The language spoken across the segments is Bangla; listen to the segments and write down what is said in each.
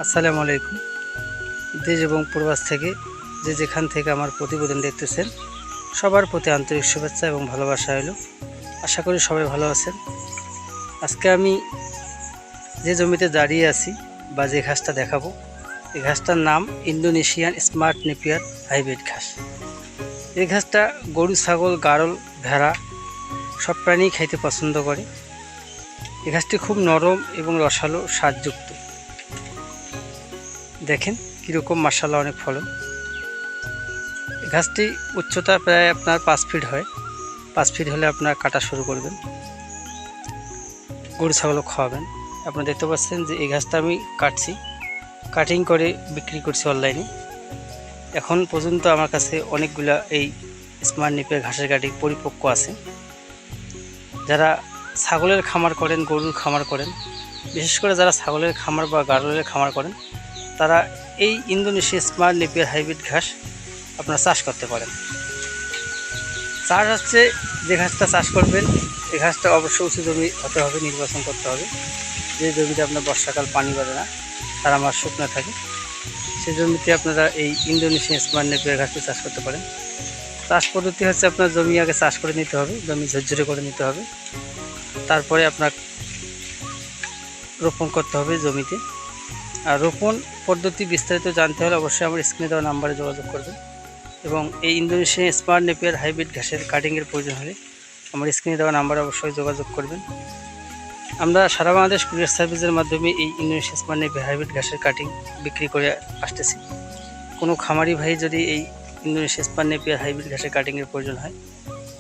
আসসালামু আলাইকুম। দেশ এবং প্রবাস থেকে যে যেখান থেকে আমার প্রতিবেদন দেখতেছেন সবার প্রতি আন্তরিক শুভেচ্ছা এবং ভালোবাসা হলো। আশা করি সবাই ভালো আছেন। আজকে আমি যে জমিতে দাঁড়িয়ে আছি বা যে ঘাসটা দেখাবো, এই ঘাসটার নাম ইন্দোনেশিয়ান স্মার্ট নেপিয়ার হাইব্রিড ঘাস। এই ঘাসটা গরু, ছাগল, গাড়ল, ভেড়া সব প্রাণী খাইতে পছন্দ করে। এই ঘাসটি খুব নরম এবং রসালো স্বাদযুক্ত। দেখেন কীরকম, মাশাআল্লাহ অনেক ফলন। ঘাসটি উচ্চতা প্রায় আপনার 5 ফিট হয়। 5 ফিট হলে আপনার কাটা শুরু করবেন, গরু ছাগলও খাওয়াবেন। আপনারা দেখতে পাচ্ছেন যে এই ঘাসটা আমি কাটিং করে বিক্রি করছি অনলাইনে। এখন পর্যন্ত আমার কাছে অনেকগুলা এই স্মার্ট নেপিয়ার ঘাসের কাটিং পরিপক্ক আছে। যারা ছাগলের খামার করেন, গরুর খামার করেন, বিশেষ করে যারা ছাগলের খামার বা গাড়লের খামার করেন, তারা এই ইন্দোনেশিয়া স্মার্ট নেপিয়ার হাইব্রিড ঘাস আপনারা চাষ করতে পারেন। চাষ হচ্ছে, যে ঘাসটা চাষ করবেন এই ঘাসটা অবশ্যই উঁচু জমি হতে হবে, নির্বাচন করতে হবে। যে জমিতে আপনার বর্ষাকাল পানি বাড়ে না, তারা মাস শুকনো থাকে, সেই জমিতে আপনারা এই ইন্দোনেশিয়া স্মার্ট নেপিয়ার ঘাসটি চাষ করতে পারেন। চাষ পদ্ধতি হচ্ছে, আপনার জমি আগে চাষ করে নিতে হবে, জমি ঝরঝরে করে নিতে হবে, তারপরে আপনার রোপণ করতে হবে জমিতে। আর রোপণ পদ্ধতি বিস্তারিত জানতে হলে অবশ্যই আমার স্ক্রিনে দেওয়া নাম্বারে যোগাযোগ করবেন। এবং এই ইন্দোনেশিয়ান স্মার্ট নেপিয়ার হাইব্রিড ঘাসের কাটিংয়ের প্রয়োজন হলে আমার স্ক্রিনে দেওয়া নাম্বারে অবশ্যই যোগাযোগ করবেন। আমরা সারা বাংলাদেশ কুরিয়ার সার্ভিসের মাধ্যমে এই ইন্দোনেশিয়ান স্মার্ট নেপিয়ার হাইব্রিড ঘাসের কাটিং বিক্রি করে আসতেছি। কোনো খামারি ভাই যদি এই ইন্দোনেশিয়ান স্মার্ট নেপিয়ার হাইব্রিড ঘাসের কাটিংয়ের প্রয়োজন হয়,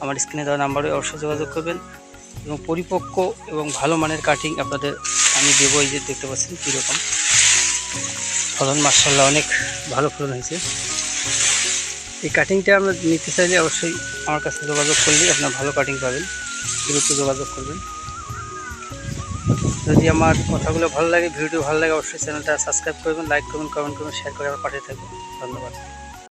আমার স্ক্রিনে দেওয়া নাম্বারে অবশ্যই যোগাযোগ করবেন। এবং পরিপক্ক এবং ভালো মানের কাটিং আপনাদের আমি দেবো। এই যে দেখতে পাচ্ছেন কীরকম ফলন, মাশাআল্লাহ অনেক ভালো ফলন হয়েছে। এই কাটিংটা আমরা নিতে চাইলে অবশ্যই আমার কাছে যোগাযোগ করলে আপনার ভালো কাটিং পাবেন, দ্রুত যোগাযোগ করবেন। যদি আমার কথাগুলো ভালো লাগে, ভিডিও ভালো লাগে, অবশ্যই চ্যানেলটা সাবস্ক্রাইব করবেন, লাইক করবেন, কমেন্ট করবেন, শেয়ার করে আমার পাশে থাকবেন। ধন্যবাদ।